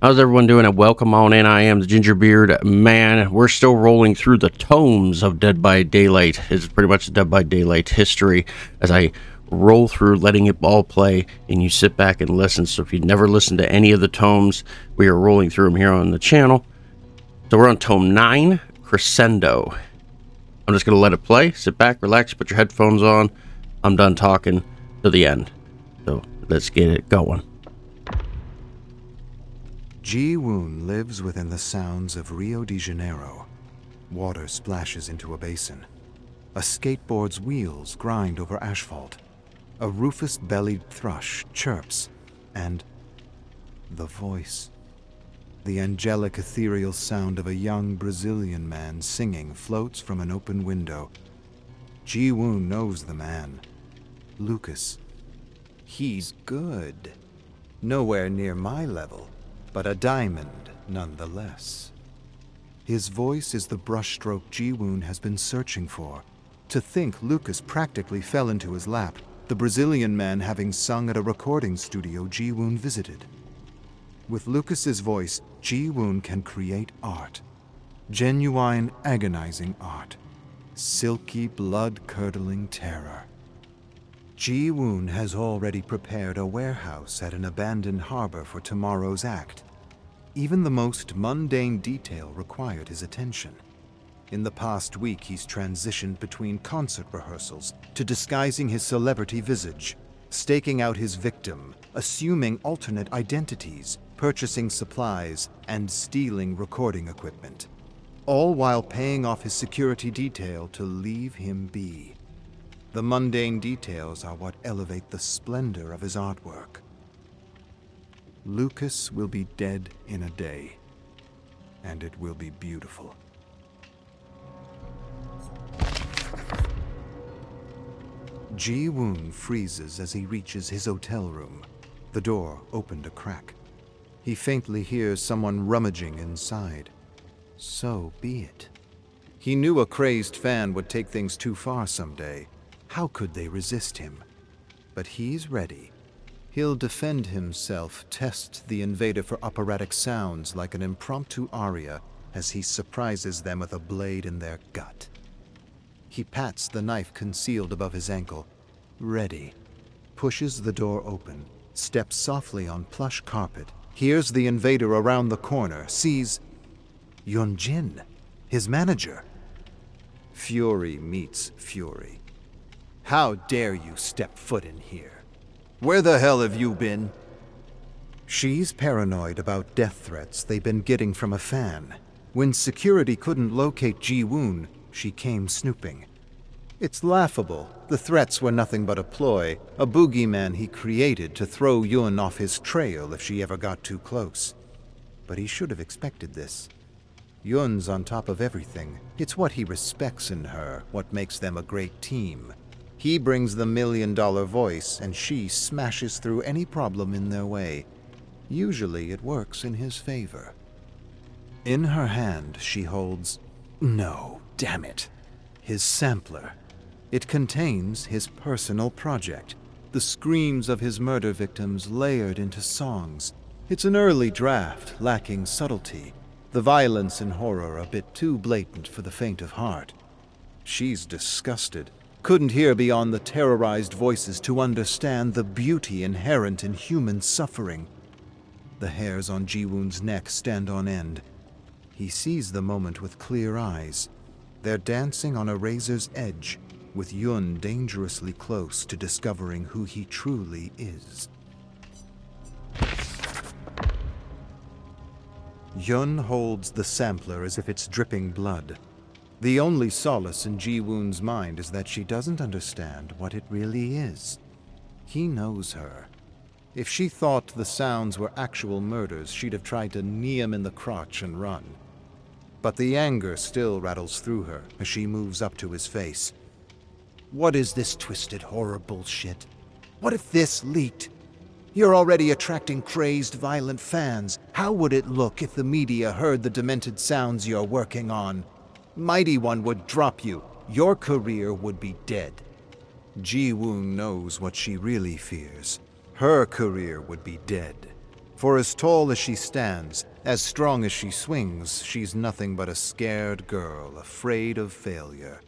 How's everyone doing? And welcome on in. I am the Gingerbeerdman. We're still rolling through the tomes of Dead by Daylight. It's pretty much Dead by Daylight history as I roll through, letting it all play, and you sit back and listen. So if you've never listened to any of the tomes, we are rolling through them here on the channel. So we're on Tome 9, Crescendo. I'm just going to let it play. Sit back, relax, put your headphones on. I'm done talking to the end. So let's get it going. Ji-woon lives within the sounds of Rio de Janeiro. Water splashes into a basin. A skateboard's wheels grind over asphalt. A rufous-bellied thrush chirps, and the voice. The angelic ethereal sound of a young Brazilian man singing floats from an open window. Ji-woon knows the man. Lucas. He's good. Nowhere near my level, but a diamond nonetheless. His voice is the brushstroke Ji-woon has been searching for. To think Lucas practically fell into his lap, the Brazilian man having sung at a recording studio Ji-woon visited. With Lucas's voice, Ji-woon can create art. Genuine, agonizing art. Silky, blood-curdling terror. Ji-woon has already prepared a warehouse at an abandoned harbor for tomorrow's act. Even the most mundane detail required his attention. In the past week, he's transitioned between concert rehearsals to disguising his celebrity visage, staking out his victim, assuming alternate identities, purchasing supplies, and stealing recording equipment. All while paying off his security detail to leave him be. The mundane details are what elevate the splendor of his artwork. Lucas will be dead in a day, and it will be beautiful. Ji-woon freezes as he reaches his hotel room. The door opened a crack. He faintly hears someone rummaging inside. So be it. He knew a crazed fan would take things too far someday. How could they resist him? But he's ready. He'll defend himself, test the invader for operatic sounds like an impromptu aria as he surprises them with a blade in their gut. He pats the knife concealed above his ankle. Ready. Pushes the door open, steps softly on plush carpet, hears the invader around the corner, sees Yun-jin, his manager. Fury meets fury. How dare you step foot in here? Where the hell have you been? She's paranoid about death threats they've been getting from a fan. When security couldn't locate Ji-woon, she came snooping. It's laughable. The threats were nothing but a ploy, a boogeyman he created to throw Yun off his trail if she ever got too close. But he should have expected this. Yun's on top of everything. It's what he respects in her, what makes them a great team. He brings the million-dollar voice, and she smashes through any problem in their way. Usually it works in his favor. In her hand, she holds... No, damn it. His sampler. It contains his personal project, the screams of his murder victims layered into songs. It's an early draft, lacking subtlety. The violence and horror a bit too blatant for the faint of heart. She's disgusted. Couldn't hear beyond the terrorized voices to understand the beauty inherent in human suffering. The hairs on Ji-woon's neck stand on end. He sees the moment with clear eyes. They're dancing on a razor's edge, with Yun dangerously close to discovering who he truly is. Yun holds the sampler as if it's dripping blood. The only solace in Ji-woon's mind is that she doesn't understand what it really is. He knows her. If she thought the sounds were actual murders, she'd have tried to knee him in the crotch and run. But the anger still rattles through her as she moves up to his face. What is this twisted horror bullshit? What if this leaked? You're already attracting crazed, violent fans. How would it look if the media heard the demented sounds you're working on? Mighty One would drop you. Your career would be dead. Ji-woon knows what she really fears. Her career would be dead. For as tall as she stands, as strong as she swings, she's nothing but a scared girl, afraid of failure.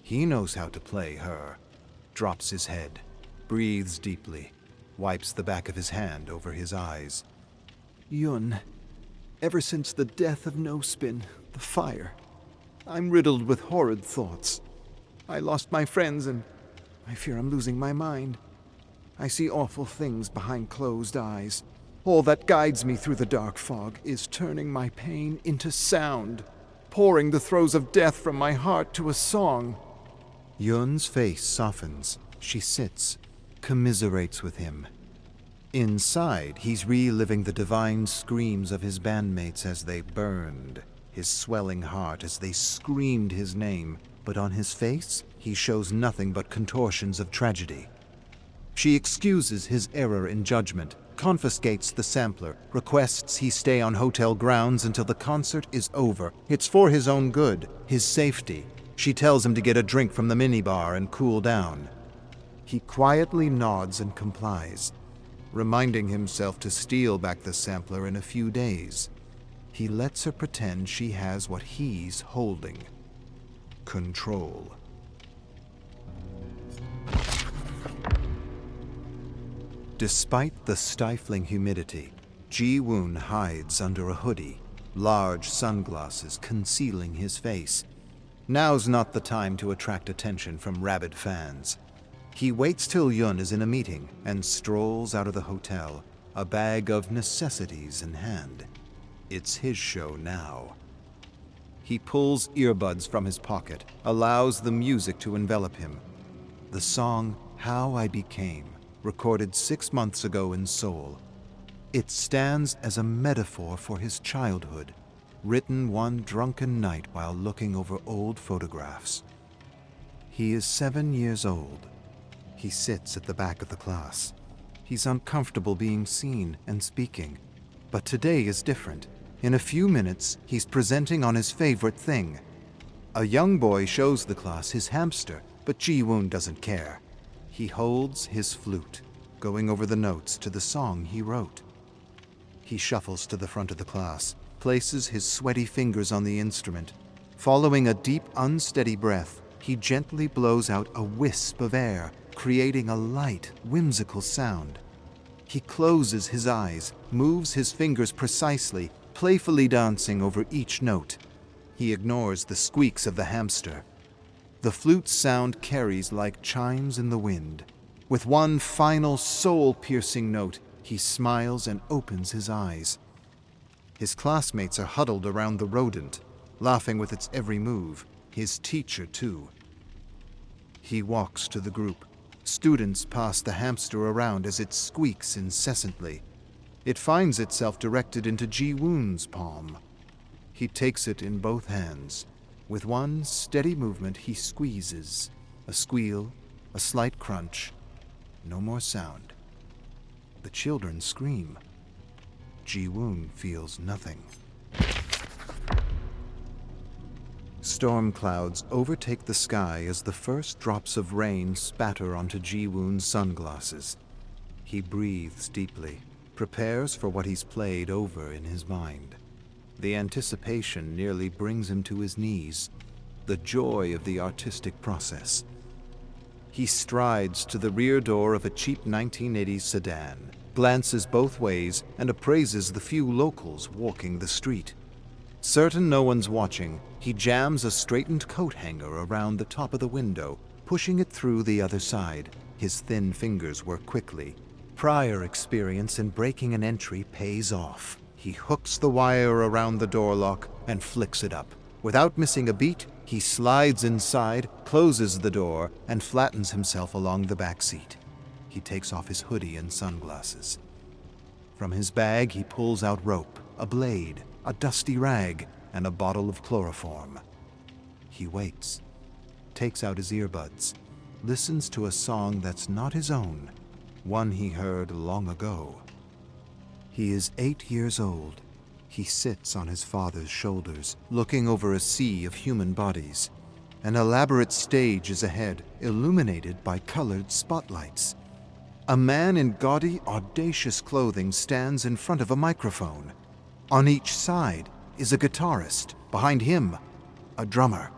He knows how to play her. Drops his head, breathes deeply, wipes the back of his hand over his eyes. Yun, ever since the death of No Spin, the fire, I'm riddled with horrid thoughts. I lost my friends and I fear I'm losing my mind. I see awful things behind closed eyes. All that guides me through the dark fog is turning my pain into sound, pouring the throes of death from my heart to a song. Yun's face softens. She sits, commiserates with him. Inside, he's reliving the divine screams of his bandmates as they burned, his swelling heart as they screamed his name, but on his face, he shows nothing but contortions of tragedy. She excuses his error in judgment, confiscates the sampler, requests he stay on hotel grounds until the concert is over. It's for his own good, his safety. She tells him to get a drink from the minibar and cool down. He quietly nods and complies, reminding himself to steal back the sampler in a few days. He lets her pretend she has what he's holding: control. Despite the stifling humidity, Ji-woon hides under a hoodie, large sunglasses concealing his face. Now's not the time to attract attention from rabid fans. He waits till Yun is in a meeting and strolls out of the hotel, a bag of necessities in hand. It's his show now. He pulls earbuds from his pocket, allows the music to envelop him. The song How I Became, recorded 6 months ago in Seoul. It stands as a metaphor for his childhood, written one drunken night while looking over old photographs. He is 7 years old. He sits at the back of the class. He's uncomfortable being seen and speaking. But today is different. In a few minutes, he's presenting on his favorite thing. A young boy shows the class his hamster, but Ji-woon doesn't care. He holds his flute, going over the notes to the song he wrote. He shuffles to the front of the class, places his sweaty fingers on the instrument. Following a deep, unsteady breath, he gently blows out a wisp of air, creating a light, whimsical sound. He closes his eyes, moves his fingers precisely, playfully dancing over each note. He ignores the squeaks of the hamster. The flute's sound carries like chimes in the wind. With one final soul-piercing note, he smiles and opens his eyes. His classmates are huddled around the rodent, laughing with its every move, his teacher too. He walks to the group. Students pass the hamster around as it squeaks incessantly. It finds itself directed into Ji-woon's palm. He takes it in both hands. With one steady movement, he squeezes. A squeal, a slight crunch. No more sound. The children scream. Ji-woon feels nothing. Storm clouds overtake the sky as the first drops of rain spatter onto Ji-woon's sunglasses. He breathes deeply, prepares for what he's played over in his mind. The anticipation nearly brings him to his knees, the joy of the artistic process. He strides to the rear door of a cheap 1980s sedan, glances both ways, and appraises the few locals walking the street. Certain no one's watching, he jams a straightened coat hanger around the top of the window, pushing it through the other side. His thin fingers work quickly. Prior experience in breaking an entry pays off. He hooks the wire around the door lock and flicks it up. Without missing a beat, he slides inside, closes the door, and flattens himself along the back seat. He takes off his hoodie and sunglasses. From his bag, he pulls out rope, a blade, a dusty rag, and a bottle of chloroform. He waits, takes out his earbuds, listens to a song that's not his own, one he heard long ago. He is 8 years old. He sits on his father's shoulders, looking over a sea of human bodies. An elaborate stage is ahead, illuminated by colored spotlights. A man in gaudy, audacious clothing stands in front of a microphone. On each side is a guitarist. Behind him, a drummer.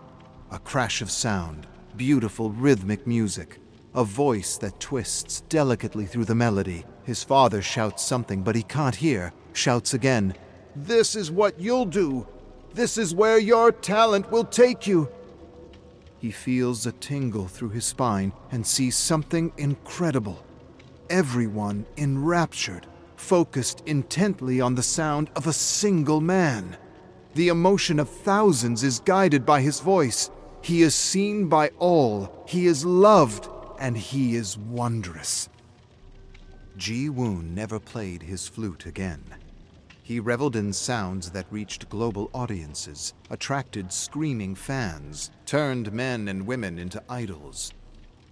A crash of sound, beautiful rhythmic music, a voice that twists delicately through the melody. His father shouts something, but he can't hear. Shouts again, "This is what you'll do. This is where your talent will take you." He feels a tingle through his spine and sees something incredible. Everyone enraptured, focused intently on the sound of a single man. The emotion of thousands is guided by his voice. He is seen by all, he is loved, and he is wondrous. Ji-woon never played his flute again. He reveled in sounds that reached global audiences, attracted screaming fans, turned men and women into idols.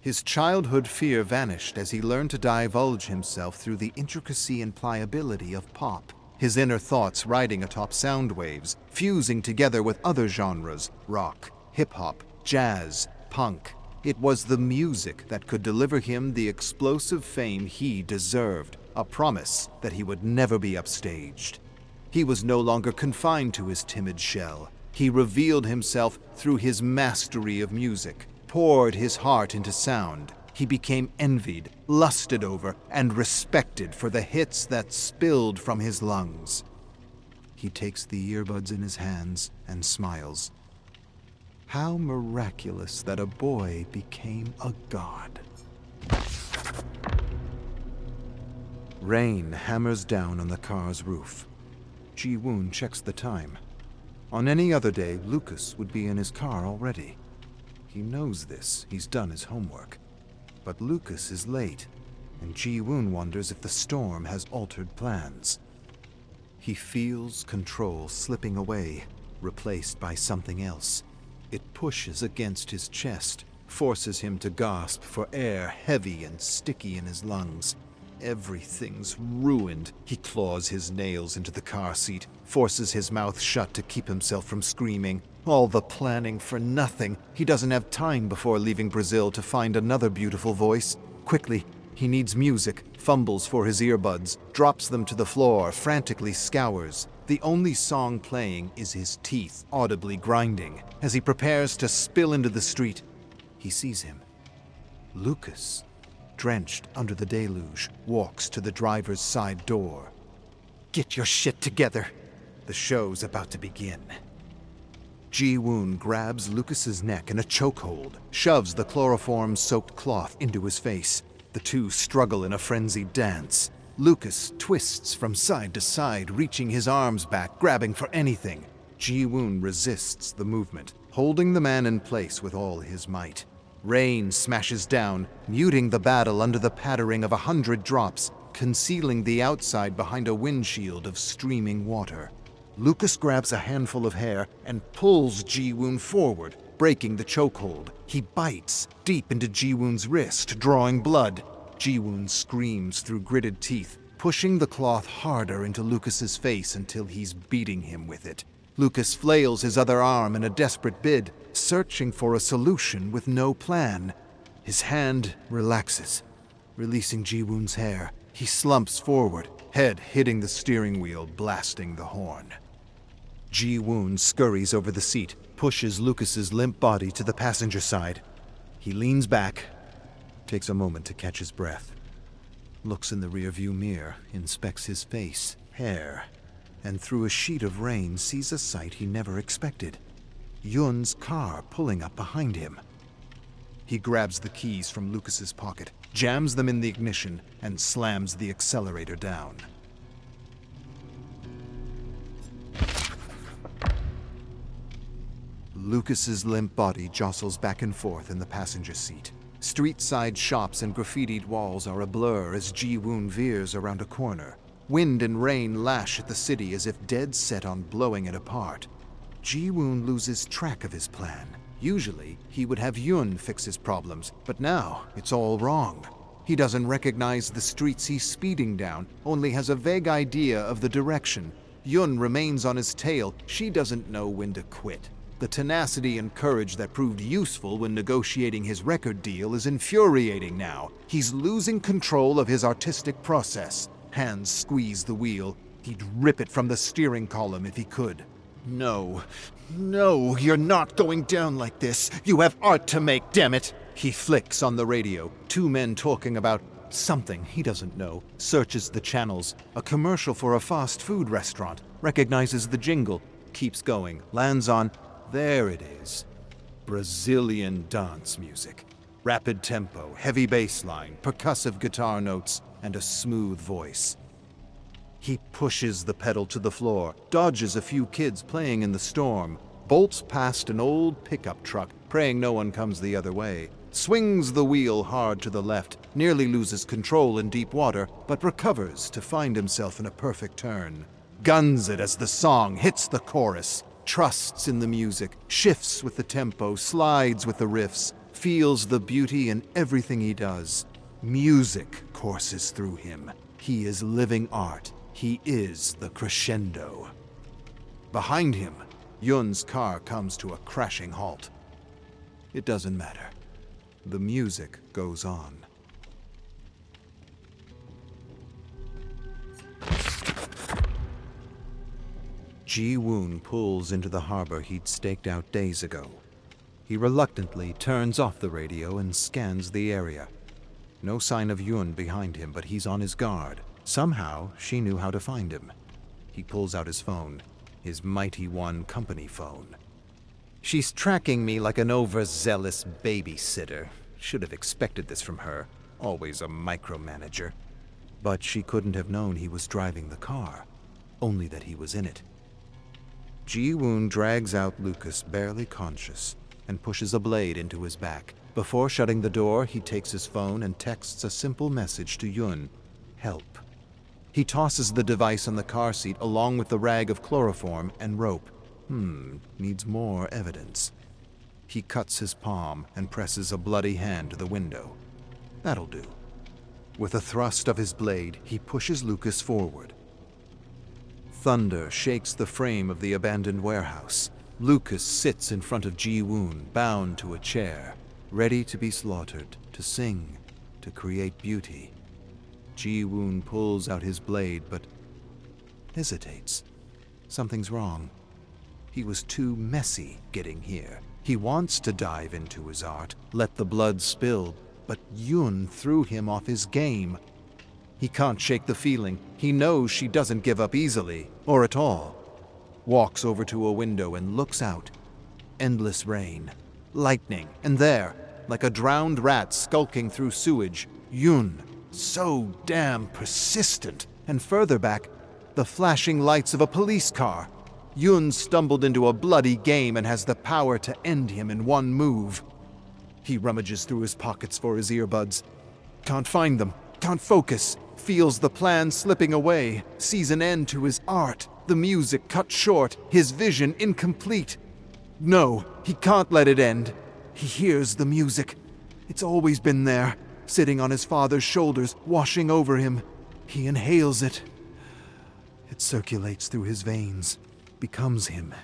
His childhood fear vanished as he learned to divulge himself through the intricacy and pliability of pop, his inner thoughts riding atop sound waves, fusing together with other genres, rock, hip-hop, jazz, punk. It was the music that could deliver him the explosive fame he deserved, a promise that he would never be upstaged. He was no longer confined to his timid shell. He revealed himself through his mastery of music, poured his heart into sound. He became envied, lusted over, and respected for the hits that spilled from his lungs. He takes the earbuds in his hands and smiles. How miraculous that a boy became a god. Rain hammers down on the car's roof. Ji-woon checks the time. On any other day, Lucas would be in his car already. He knows this. He's done his homework. But Lucas is late, and Ji-woon wonders if the storm has altered plans. He feels control slipping away, replaced by something else. It pushes against his chest, forces him to gasp for air heavy and sticky in his lungs. Everything's ruined. He claws his nails into the car seat, forces his mouth shut to keep himself from screaming. All the planning for nothing. He doesn't have time before leaving Brazil to find another beautiful voice. Quickly, he needs music, fumbles for his earbuds, drops them to the floor, frantically scours. The only song playing is his teeth audibly grinding. As he prepares to spill into the street, he sees him. Lucas, drenched under the deluge, walks to the driver's side door. "Get your shit together. The show's about to begin." Ji-woon grabs Lucas's neck in a chokehold, shoves the chloroform-soaked cloth into his face. The two struggle in a frenzied dance. Lucas twists from side to side, reaching his arms back, grabbing for anything. Ji-woon resists the movement, holding the man in place with all his might. Rain smashes down, muting the battle under the pattering of 100 drops, concealing the outside behind a windshield of streaming water. Lucas grabs a handful of hair and pulls Ji-woon forward, breaking the chokehold. He bites deep into Ji-woon's wrist, drawing blood. Ji-woon screams through gritted teeth, pushing the cloth harder into Lucas's face until he's beating him with it. Lucas flails his other arm in a desperate bid, searching for a solution with no plan. His hand relaxes, releasing Ji-woon's hair. He slumps forward, head hitting the steering wheel, blasting the horn. Ji-woon scurries over the seat, pushes Lucas's limp body to the passenger side. He leans back, takes a moment to catch his breath, looks in the rearview mirror, inspects his face, hair, and through a sheet of rain sees a sight he never expected. Yun's car pulling up behind him. He grabs the keys from Lucas's pocket, jams them in the ignition, and slams the accelerator down. Lucas's limp body jostles back and forth in the passenger seat. Street-side shops and graffitied walls are a blur as Ji-woon veers around a corner. Wind and rain lash at the city as if dead set on blowing it apart. Ji-woon loses track of his plan. Usually, he would have Yun fix his problems, but now it's all wrong. He doesn't recognize the streets he's speeding down, only has a vague idea of the direction. Yun remains on his tail. She doesn't know when to quit. The tenacity and courage that proved useful when negotiating his record deal is infuriating now. He's losing control of his artistic process. Hands squeeze the wheel. He'd rip it from the steering column if he could. No, you're not going down like this. You have art to make, damn it. He flicks on the radio. Two men talking about something he doesn't know. Searches the channels. A commercial for a fast food restaurant. Recognizes the jingle. Keeps going. Lands on... There it is. Brazilian dance music. Rapid tempo, heavy bass line, percussive guitar notes, and a smooth voice. He pushes the pedal to the floor, dodges a few kids playing in the storm, bolts past an old pickup truck, praying no one comes the other way, swings the wheel hard to the left, nearly loses control in deep water, but recovers to find himself in a perfect turn. Guns it as the song hits the chorus. Trusts in the music, shifts with the tempo, slides with the riffs, feels the beauty in everything he does. Music courses through him. He is living art. He is the crescendo. Behind him, Yun's car comes to a crashing halt. It doesn't matter. The music goes on. Ji-woon pulls into the harbor he'd staked out days ago. He reluctantly turns off the radio and scans the area. No sign of Yun behind him, but he's on his guard. Somehow, she knew how to find him. He pulls out his phone, his Mighty One company phone. She's tracking me like an overzealous babysitter. Should have expected this from her. Always a micromanager. But she couldn't have known he was driving the car, only that he was in it. Ji-woon drags out Lucas, barely conscious, and pushes a blade into his back. Before shutting the door, he takes his phone and texts a simple message to Yun. Help. He tosses the device on the car seat along with the rag of chloroform and rope. Needs more evidence. He cuts his palm and presses a bloody hand to the window. That'll do. With a thrust of his blade, he pushes Lucas forward. Thunder shakes the frame of the abandoned warehouse. Lucas sits in front of Ji-woon, bound to a chair, ready to be slaughtered, to sing, to create beauty. Ji-woon pulls out his blade, but hesitates. Something's wrong. He was too messy getting here. He wants to dive into his art, let the blood spill, but Yun threw him off his game. He can't shake the feeling. He knows she doesn't give up easily, or at all. Walks over to a window and looks out. Endless rain, lightning, and there, like a drowned rat skulking through sewage, Yun, so damn persistent. And further back, the flashing lights of a police car. Yun stumbled into a bloody game and has the power to end him in one move. He rummages through his pockets for his earbuds. Can't find them, can't focus. Feels the plan slipping away, sees an end to his art, the music cut short, his vision incomplete. No, he can't let it end. He hears the music. It's always been there, sitting on his father's shoulders, washing over him. He inhales it. It circulates through his veins, becomes him.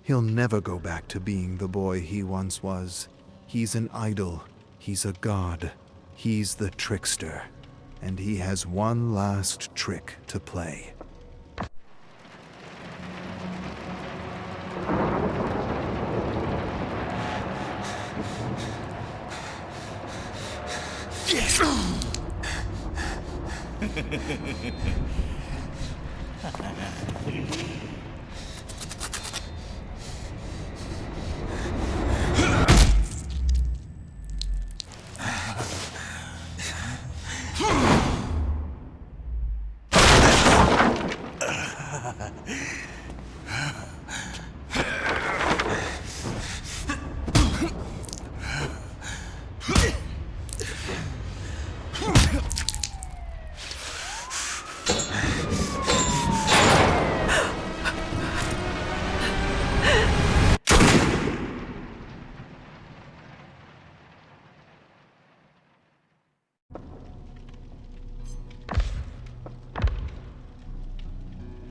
He'll never go back to being the boy he once was. He's an idol. He's a god. He's the trickster. And he has one last trick to play. Yes!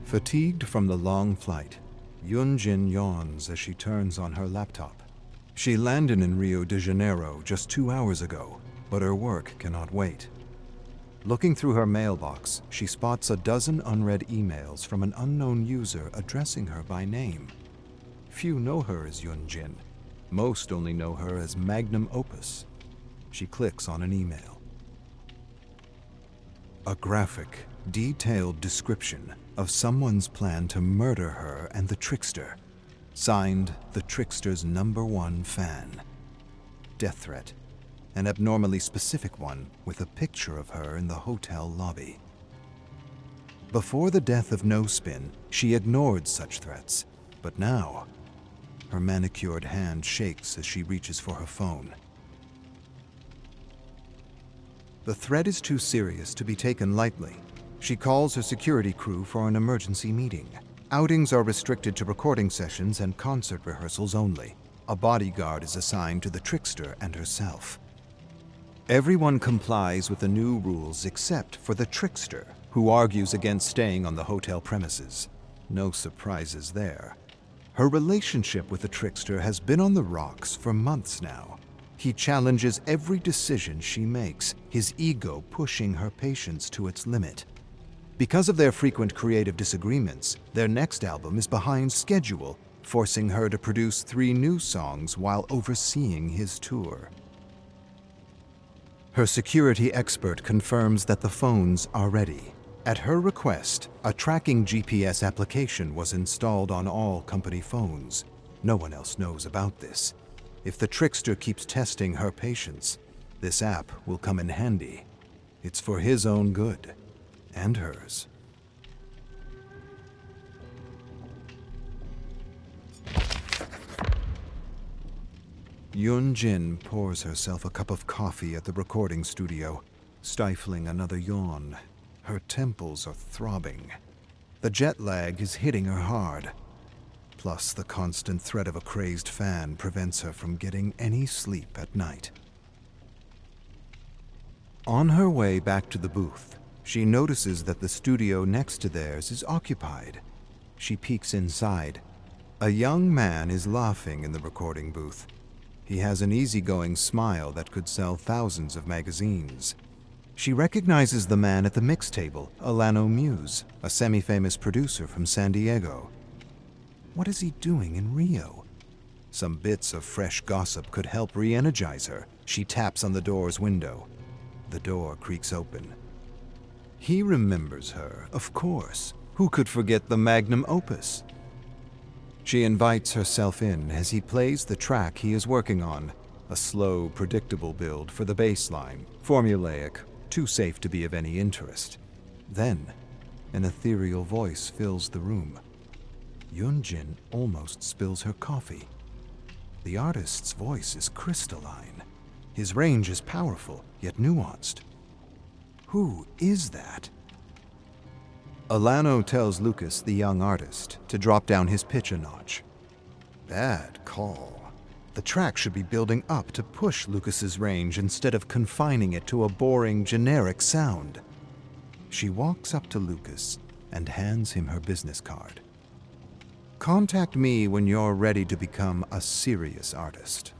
Fatigued from the long flight, Yun-jin yawns as she turns on her laptop. She landed in Rio de Janeiro just 2 hours ago, but her work cannot wait. Looking through her mailbox, she spots a dozen unread emails from an unknown user addressing her by name. Few know her as Yun-jin. Most only know her as Magnum Opus. She clicks on an email. A graphic, detailed description of someone's plan to murder her and the trickster. Signed, the trickster's #1 fan. Death threat. An abnormally specific one with a picture of her in the hotel lobby. Before the death of No Spin, she ignored such threats, but now, her manicured hand shakes as she reaches for her phone. The threat is too serious to be taken lightly. She calls her security crew for an emergency meeting. Outings are restricted to recording sessions and concert rehearsals only. A bodyguard is assigned to the trickster and herself. Everyone complies with the new rules except for the trickster, who argues against staying on the hotel premises. No surprises there. Her relationship with the trickster has been on the rocks for months now. He challenges every decision she makes, his ego pushing her patience to its limit. Because of their frequent creative disagreements, their next album is behind schedule, forcing her to produce 3 new songs while overseeing his tour. Her security expert confirms that the phones are ready. At her request, a tracking GPS application was installed on all company phones. No one else knows about this. If the trickster keeps testing her patience, this app will come in handy. It's for his own good, and hers. Yun-jin pours herself a cup of coffee at the recording studio, stifling another yawn. Her temples are throbbing. The jet lag is hitting her hard. Plus, the constant threat of a crazed fan prevents her from getting any sleep at night. On her way back to the booth, she notices that the studio next to theirs is occupied. She peeks inside. A young man is laughing in the recording booth. He has an easygoing smile that could sell thousands of magazines. She recognizes the man at the mix table, Alano Muse, a semi-famous producer from San Diego. What is he doing in Rio? Some bits of fresh gossip could help re-energize her. She taps on the door's window. The door creaks open. He remembers her, of course. Who could forget the magnum opus? She invites herself in as he plays the track he is working on, a slow, predictable build for the bass line, formulaic, too safe to be of any interest. Then, an ethereal voice fills the room. Yun-jin almost spills her coffee. The artist's voice is crystalline. His range is powerful, yet nuanced. Who is that? Alano tells Lucas, the young artist, to drop down his pitch a notch. Bad call. The track should be building up to push Lucas's range instead of confining it to a boring, generic sound. She walks up to Lucas and hands him her business card. Contact me when you're ready to become a serious artist.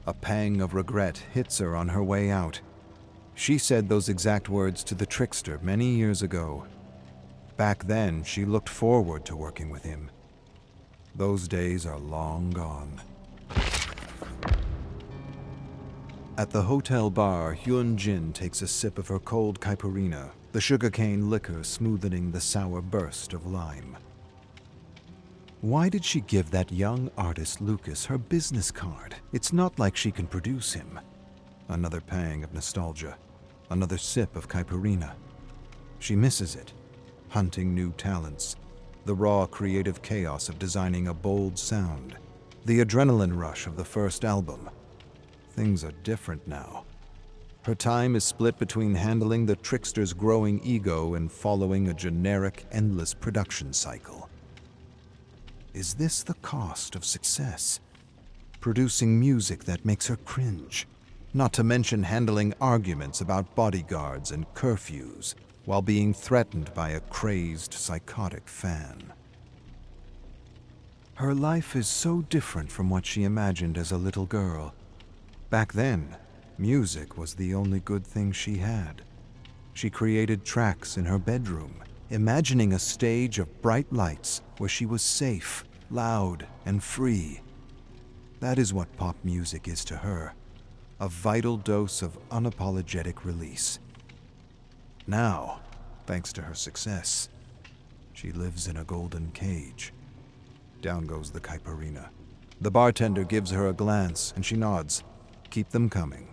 A pang of regret hits her on her way out. She said those exact words to the trickster many years ago. Back then, she looked forward to working with him. Those days are long gone. At the hotel bar, Yun-jin takes a sip of her cold caipirinha, the sugarcane liquor smoothing the sour burst of lime. Why did she give that young artist Lucas her business card? It's not like she can produce him. Another pang of nostalgia. Another sip of caipirinha. She misses it, hunting new talents, the raw creative chaos of designing a bold sound, the adrenaline rush of the first album. Things are different now. Her time is split between handling the trickster's growing ego and following a generic, endless production cycle. Is this the cost of success? Producing music that makes her cringe? Not to mention handling arguments about bodyguards and curfews while being threatened by a crazed, psychotic fan. Her life is so different from what she imagined as a little girl. Back then, music was the only good thing she had. She created tracks in her bedroom, imagining a stage of bright lights where she was safe, loud, and free. That is what pop music is to her, a vital dose of unapologetic release. Now, thanks to her success, she lives in a golden cage. Down goes the caipirinha. The bartender gives her a glance and she nods. Keep them coming.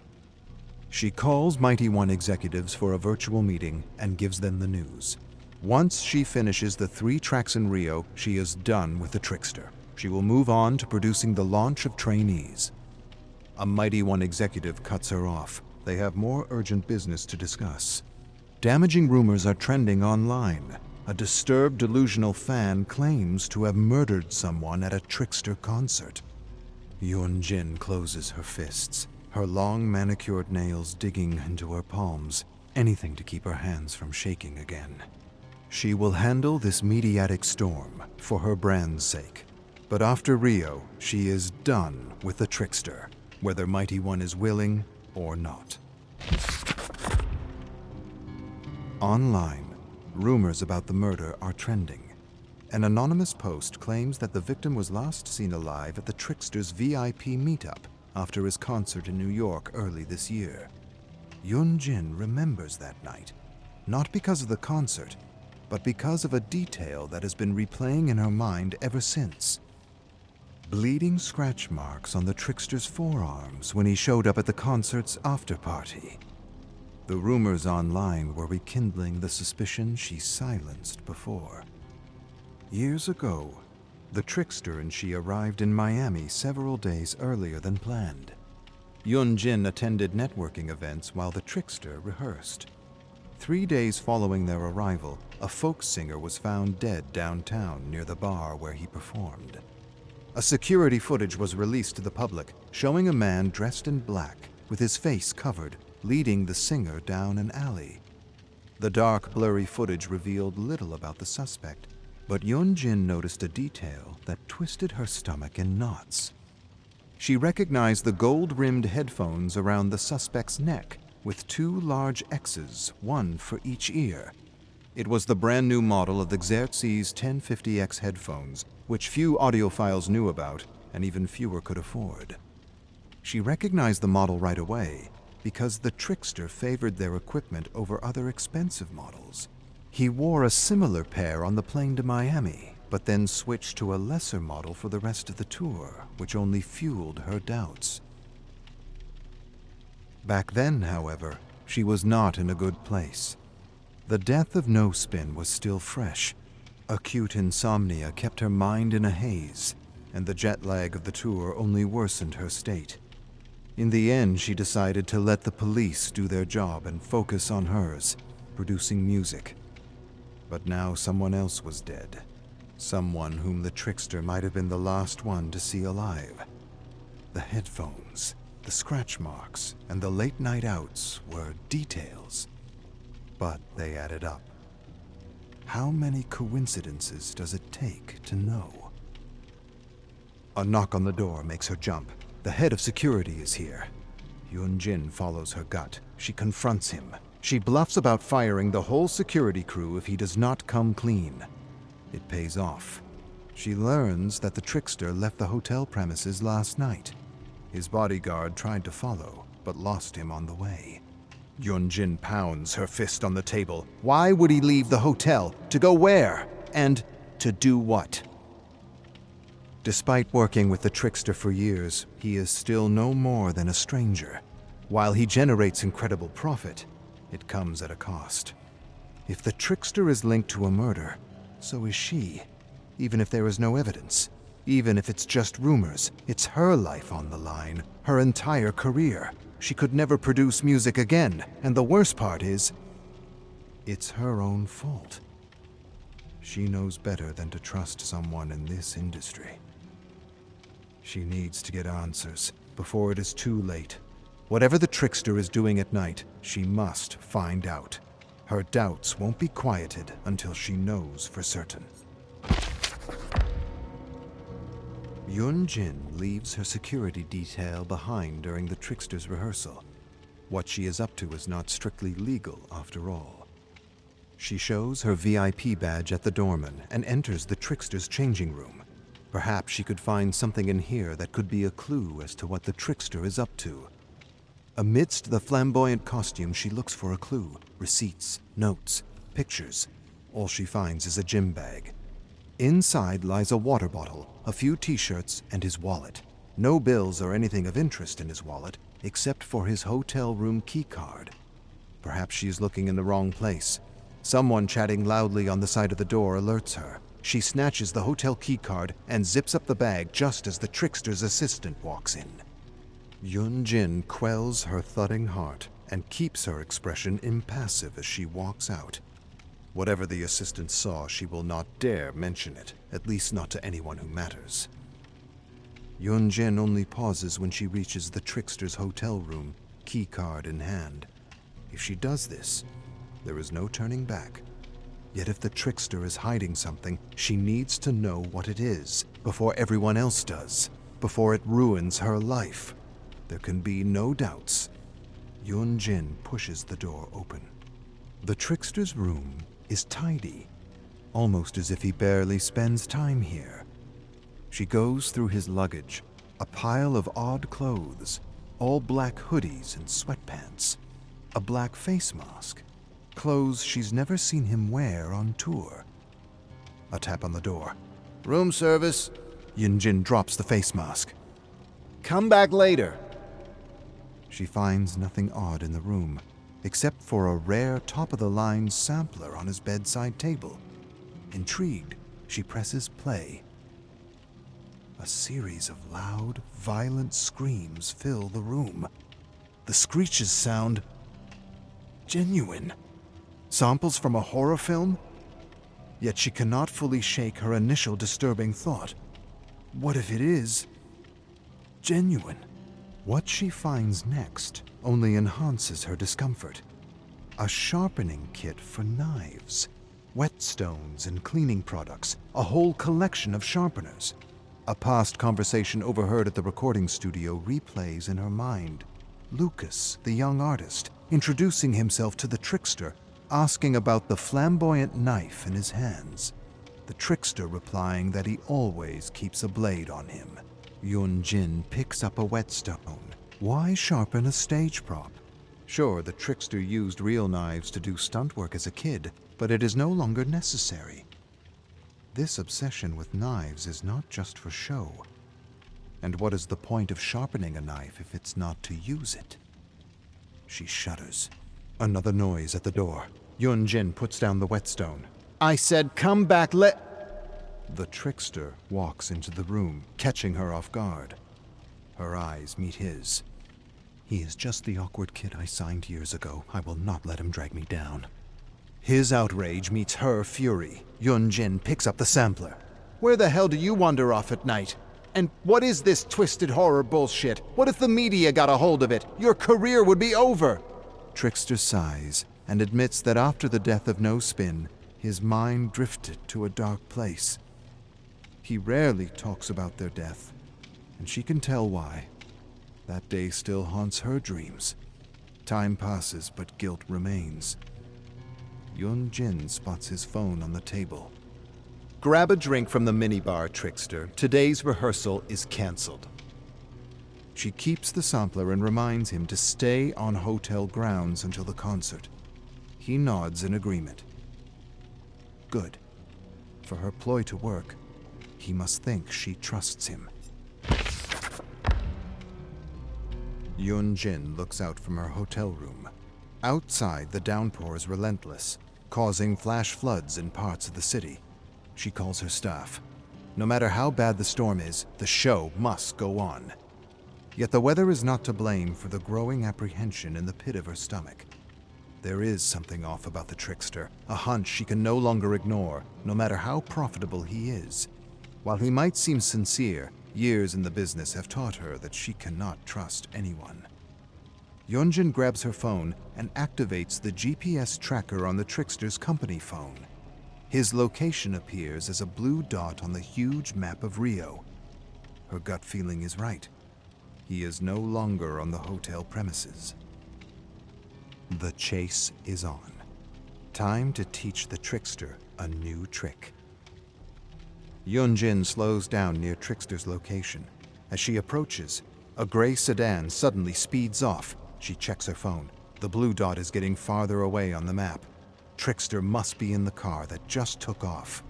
She calls Mighty One executives for a virtual meeting and gives them the news. Once she finishes the 3 tracks in Rio, she is done with the trickster. She will move on to producing the launch of trainees. A Mighty One executive cuts her off. They have more urgent business to discuss. Damaging rumors are trending online. A disturbed, delusional fan claims to have murdered someone at a trickster concert. Yun-jin closes her fists, her long manicured nails digging into her palms, anything to keep her hands from shaking again. She will handle this mediatic storm for her brand's sake. But after Rio, she is done with the trickster, whether Mighty One is willing or not. Online, rumors about the murder are trending. An anonymous post claims that the victim was last seen alive at the trickster's VIP meetup after his concert in New York early this year. Yun-jin remembers that night, not because of the concert, but because of a detail that has been replaying in her mind ever since. Bleeding scratch marks on the trickster's forearms when he showed up at the concert's after-party. The rumors online were rekindling the suspicion she silenced before. Years ago, the trickster and she arrived in Miami several days earlier than planned. Yun-jin attended networking events while the trickster rehearsed. 3 days following their arrival, a folk singer was found dead downtown near the bar where he performed. A security footage was released to the public, showing a man dressed in black with his face covered, leading the singer down an alley. The dark, blurry footage revealed little about the suspect, but Yun-jin noticed a detail that twisted her stomach in knots. She recognized the gold-rimmed headphones around the suspect's neck, with 2 large X's, one for each ear. It was the brand-new model of the Xerxes 1050X headphones, which few audiophiles knew about, and even fewer could afford. She recognized the model right away, because the trickster favored their equipment over other expensive models. He wore a similar pair on the plane to Miami, but then switched to a lesser model for the rest of the tour, which only fueled her doubts. Back then, however, she was not in a good place. The death of No Spin was still fresh. Acute insomnia kept her mind in a haze, and the jet lag of the tour only worsened her state. In the end, she decided to let the police do their job and focus on hers, producing music. But now someone else was dead. Someone whom the trickster might have been the last one to see alive. The headphones, the scratch marks, and the late night outs were details. But they added up. How many coincidences does it take to know? A knock on the door makes her jump. The head of security is here. Yun-jin follows her gut. She confronts him. She bluffs about firing the whole security crew if he does not come clean. It pays off. She learns that the trickster left the hotel premises last night. His bodyguard tried to follow, but lost him on the way. Yun-jin pounds her fist on the table. Why would he leave the hotel? To go where? And to do what? Despite working with the trickster for years, he is still no more than a stranger. While he generates incredible profit, it comes at a cost. If the trickster is linked to a murder, so is she. Even if there is no evidence, even if it's just rumors, it's her life on the line, her entire career. She could never produce music again, and the worst part is, it's her own fault. She knows better than to trust someone in this industry. She needs to get answers before it is too late. Whatever the trickster is doing at night, she must find out. Her doubts won't be quieted until she knows for certain. Yun-jin leaves her security detail behind during the trickster's rehearsal. What she is up to is not strictly legal, after all. She shows her VIP badge at the doorman and enters the trickster's changing room. Perhaps she could find something in here that could be a clue as to what the trickster is up to. Amidst the flamboyant costume, she looks for a clue: receipts, notes, pictures. All she finds is a gym bag. Inside lies a water bottle, a few t-shirts, and his wallet. No bills or anything of interest in his wallet, except for his hotel room keycard. Perhaps she is looking in the wrong place. Someone chatting loudly on the side of the door alerts her. She snatches the hotel keycard and zips up the bag just as the trickster's assistant walks in. Yun-jin quells her thudding heart and keeps her expression impassive as she walks out. Whatever the assistant saw, she will not dare mention it, at least not to anyone who matters. Yun-jin only pauses when she reaches the trickster's hotel room, keycard in hand. If she does this, there is no turning back. Yet if the trickster is hiding something, she needs to know what it is before everyone else does, before it ruins her life. There can be no doubts. Yun-jin pushes the door open. The trickster's room is tidy, almost as if he barely spends time here. She goes through his luggage, a pile of odd clothes, all black hoodies and sweatpants, a black face mask, clothes she's never seen him wear on tour. A tap on the door. Room service. Yun-jin drops the face mask. Come back later. She finds nothing odd in the room, except for a rare top-of-the-line sampler on his bedside table. Intrigued, she presses play. A series of loud, violent screams fill the room. The screeches sound genuine. Samples from a horror film? Yet she cannot fully shake her initial disturbing thought. What if it is genuine? What she finds next only enhances her discomfort. A sharpening kit for knives, whetstones and cleaning products, a whole collection of sharpeners. A past conversation overheard at the recording studio replays in her mind. Lucas, the young artist, introducing himself to the trickster, asking about the flamboyant knife in his hands. The trickster replying that he always keeps a blade on him. Yun-jin picks up a whetstone. Why sharpen a stage prop? Sure, the trickster used real knives to do stunt work as a kid, but it is no longer necessary. This obsession with knives is not just for show. And what is the point of sharpening a knife if it's not to use it? She shudders. Another noise at the door. Yun-jin puts down the whetstone. I said come back The trickster walks into the room, catching her off guard. Her eyes meet his. He is just the awkward kid I signed years ago. I will not let him drag me down. His outrage meets her fury. Yun-jin picks up the sampler. Where the hell do you wander off at night? And what is this twisted horror bullshit? What if the media got a hold of it? Your career would be over. Trickster sighs and admits that after the death of No Spin, his mind drifted to a dark place. He rarely talks about their death, and she can tell why. That day still haunts her dreams. Time passes, but guilt remains. Yun-jin spots his phone on the table. Grab a drink from the minibar, trickster. Today's rehearsal is canceled. She keeps the sampler and reminds him to stay on hotel grounds until the concert. He nods in agreement. Good. For her ploy to work, he must think she trusts him. Yun-jin looks out from her hotel room. Outside, the downpour is relentless, causing flash floods in parts of the city. She calls her staff. No matter how bad the storm is, the show must go on. Yet the weather is not to blame for the growing apprehension in the pit of her stomach. There is something off about the trickster, a hunch she can no longer ignore, no matter how profitable he is. While he might seem sincere, years in the business have taught her that she cannot trust anyone. Yun-jin grabs her phone and activates the GPS tracker on the trickster's company phone. His location appears as a blue dot on the huge map of Rio. Her gut feeling is right. He is no longer on the hotel premises. The chase is on. Time to teach the trickster a new trick. Yun-jin slows down near Trickster's location. As she approaches, a gray sedan suddenly speeds off. She checks her phone. The blue dot is getting farther away on the map. Trickster must be in the car that just took off.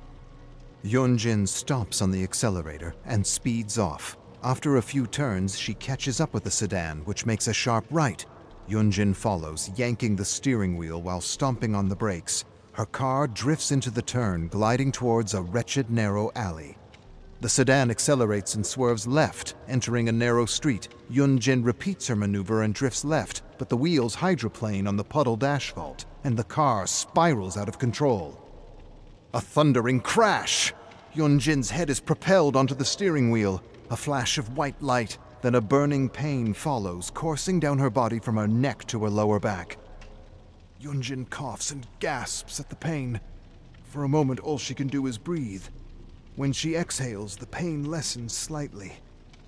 Yun-jin stomps on the accelerator and speeds off. After a few turns, she catches up with the sedan, which makes a sharp right. Yun-jin follows, yanking the steering wheel while stomping on the brakes. Her car drifts into the turn, gliding towards a wretched narrow alley. The sedan accelerates and swerves left, entering a narrow street. Yun-jin repeats her maneuver and drifts left, but the wheels hydroplane on the puddled asphalt, and the car spirals out of control. A thundering crash! Yun-jin's head is propelled onto the steering wheel. A flash of white light, then a burning pain follows, coursing down her body from her neck to her lower back. Yun-jin coughs and gasps at the pain. For a moment, all she can do is breathe. When she exhales, the pain lessens slightly.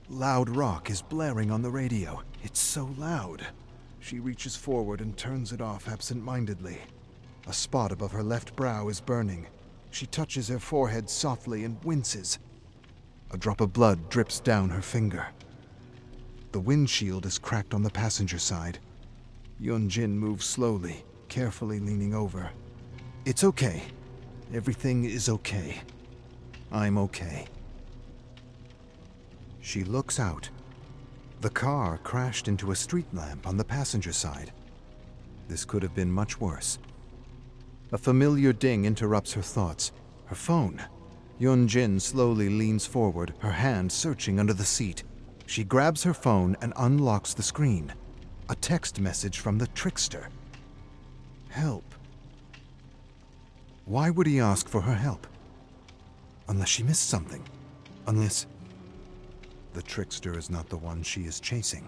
Loud rock is blaring on the radio. It's so loud. She reaches forward and turns it off absent-mindedly. A spot above her left brow is burning. She touches her forehead softly and winces. A drop of blood drips down her finger. The windshield is cracked on the passenger side. Yun-jin moves slowly, carefully leaning over. It's okay. Everything is okay. I'm okay. She looks out. The car crashed into a street lamp on the passenger side. This could have been much worse. A familiar ding interrupts her thoughts. Her phone. Yun-jin slowly leans forward, her hand searching under the seat. She grabs her phone and unlocks the screen. A text message from the trickster. Help. Why would he ask for her help? Unless she missed something. Unless the trickster is not the one she is chasing.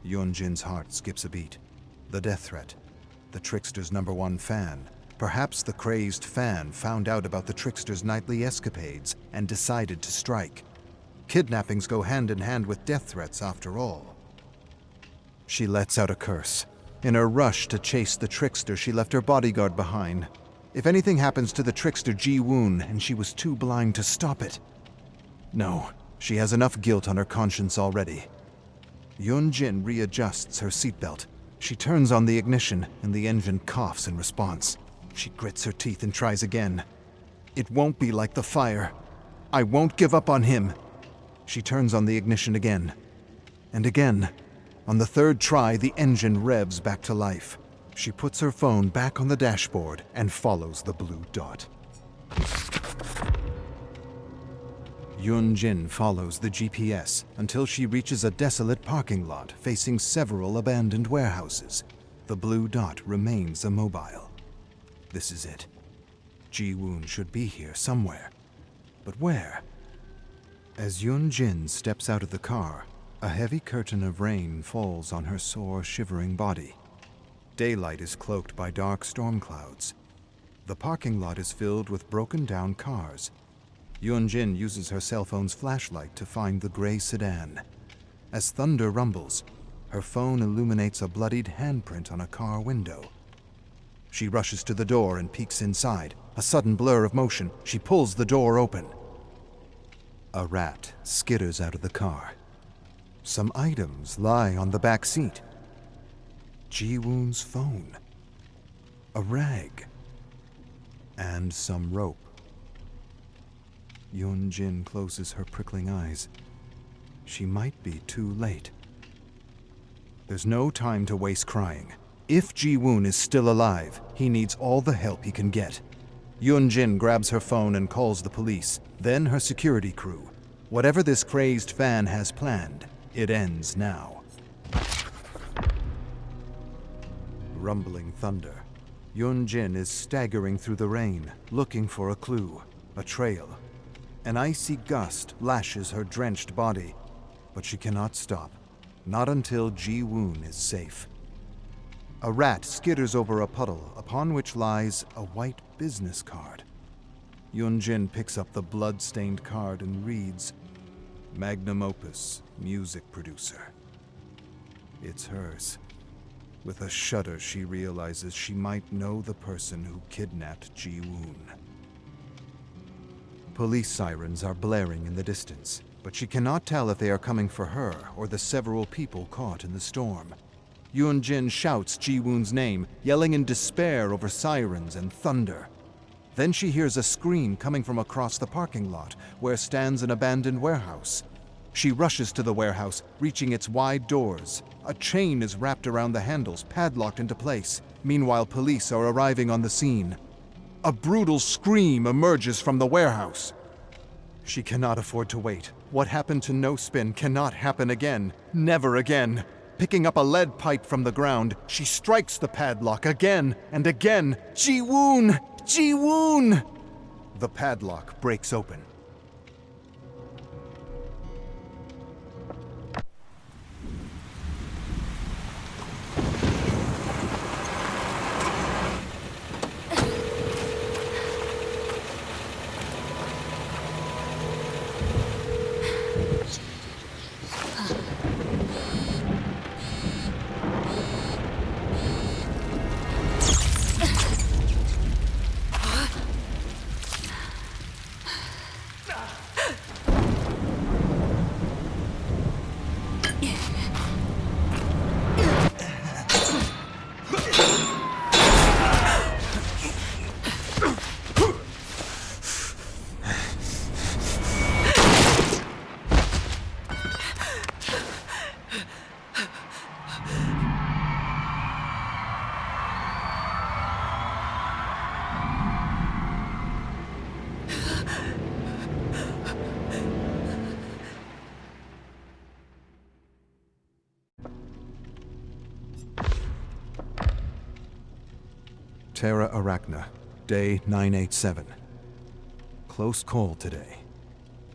Yun-jin's heart skips a beat. The death threat. The trickster's #1 fan. Perhaps the crazed fan found out about the trickster's nightly escapades and decided to strike. Kidnappings go hand in hand with death threats after all. She lets out a curse. In her rush to chase the trickster, she left her bodyguard behind. If anything happens to the trickster Ji-woon and she was too blind to stop it. No, she has enough guilt on her conscience already. Yun-jin readjusts her seatbelt. She turns on the ignition and the engine coughs in response. She grits her teeth and tries again. It won't be like the fire. I won't give up on him. She turns on the ignition again. And again. On the third try, the engine revs back to life. She puts her phone back on the dashboard and follows the blue dot. Yun-jin follows the GPS until she reaches a desolate parking lot facing several abandoned warehouses. The blue dot remains immobile. This is it. Ji-woon should be here somewhere. But where? As Yun-jin steps out of the car, a heavy curtain of rain falls on her sore, shivering body. Daylight is cloaked by dark storm clouds. The parking lot is filled with broken-down cars. Yun-jin uses her cell phone's flashlight to find the gray sedan. As thunder rumbles, her phone illuminates a bloodied handprint on a car window. She rushes to the door and peeks inside. A sudden blur of motion. She pulls the door open. A rat skitters out of the car. Some items lie on the back seat. Ji-woon's phone. A rag. And some rope. Yun-jin closes her prickling eyes. She might be too late. There's no time to waste crying. If Ji-woon is still alive, he needs all the help he can get. Yun-jin grabs her phone and calls the police, then her security crew. Whatever this crazed fan has planned, it ends now. Rumbling thunder. Yun-jin is staggering through the rain, looking for a clue, a trail. An icy gust lashes her drenched body, but she cannot stop, not until Ji-woon is safe. A rat skitters over a puddle, upon which lies a white business card. Yun-jin picks up the blood-stained card and reads, Magnum opus, music producer. It's hers. With a shudder, she realizes she might know the person who kidnapped Ji-woon. Police sirens are blaring in the distance, but she cannot tell if they are coming for her or the several people caught in the storm. Yun-jin shouts Ji-woon's name, yelling in despair over sirens and thunder. Then she hears a scream coming from across the parking lot, where stands an abandoned warehouse. She rushes to the warehouse, reaching its wide doors. A chain is wrapped around the handles, padlocked into place. Meanwhile, police are arriving on the scene. A brutal scream emerges from the warehouse. She cannot afford to wait. What happened to No Spin cannot happen again. Never again. Picking up a lead pipe from the ground, she strikes the padlock again and again. Ji-woon! Ji-woon! The padlock breaks open. Terra Arachna, day 987. Close call today.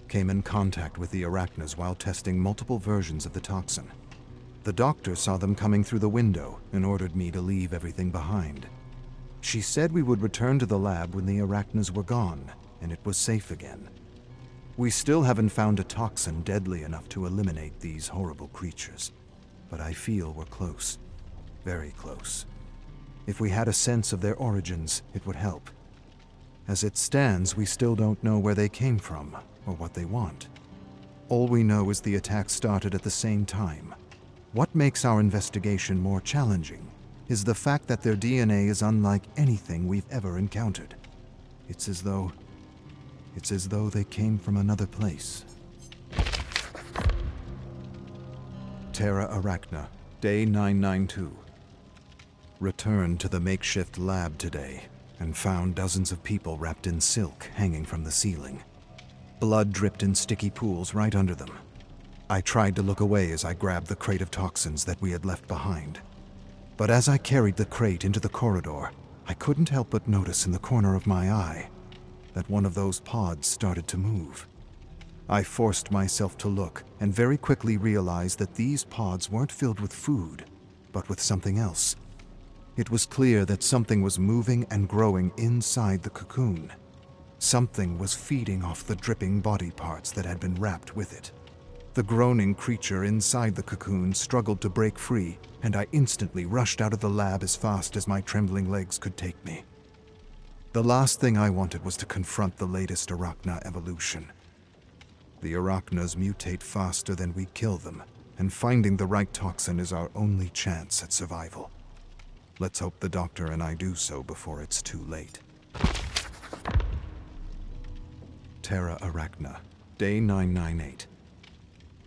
Came in contact with the Arachnas while testing multiple versions of the toxin. The doctor saw them coming through the window and ordered me to leave everything behind. She said we would return to the lab when the Arachnas were gone, and it was safe again. We still haven't found a toxin deadly enough to eliminate these horrible creatures, but I feel we're close. Very close. If we had a sense of their origins, it would help. As it stands, we still don't know where they came from or what they want. All we know is the attack started at the same time. What makes our investigation more challenging is the fact that their DNA is unlike anything we've ever encountered. It's as though they came from another place. Terra Arachna, day 992. Returned to the makeshift lab today and found dozens of people wrapped in silk hanging from the ceiling. Blood dripped in sticky pools right under them. I tried to look away as I grabbed the crate of toxins that we had left behind. But as I carried the crate into the corridor, I couldn't help but notice in the corner of my eye that one of those pods started to move. I forced myself to look and very quickly realized that these pods weren't filled with food, but with something else. It was clear that something was moving and growing inside the cocoon. Something was feeding off the dripping body parts that had been wrapped with it. The groaning creature inside the cocoon struggled to break free, and I instantly rushed out of the lab as fast as my trembling legs could take me. The last thing I wanted was to confront the latest Arachna evolution. The Arachnas mutate faster than we kill them, and finding the right toxin is our only chance at survival. Let's hope the doctor and I do so before it's too late. Terra Arachna, day 998.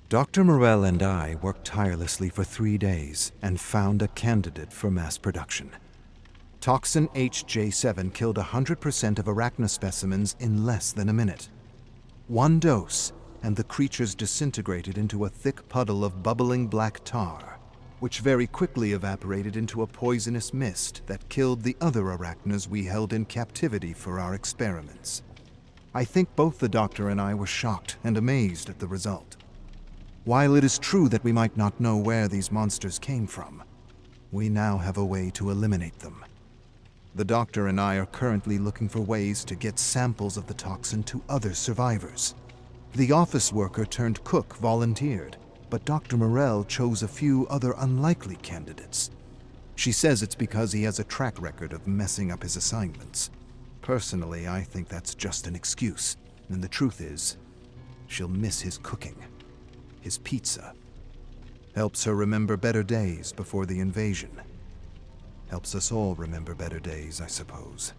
Dr. Morell and I worked tirelessly for 3 days and found a candidate for mass production. Toxin HJ7 killed 100% of Arachna specimens in less than a minute. 1 dose, and the creatures disintegrated into a thick puddle of bubbling black tar, which very quickly evaporated into a poisonous mist that killed the other Arachnas we held in captivity for our experiments. I think both the doctor and I were shocked and amazed at the result. While it is true that we might not know where these monsters came from, we now have a way to eliminate them. The doctor and I are currently looking for ways to get samples of the toxin to other survivors. The office worker turned cook volunteered, but Dr. Morell chose a few other unlikely candidates. She says it's because he has a track record of messing up his assignments. Personally, I think that's just an excuse, and the truth is, she'll miss his cooking. His pizza. Helps her remember better days before the invasion. Helps us all remember better days, I suppose.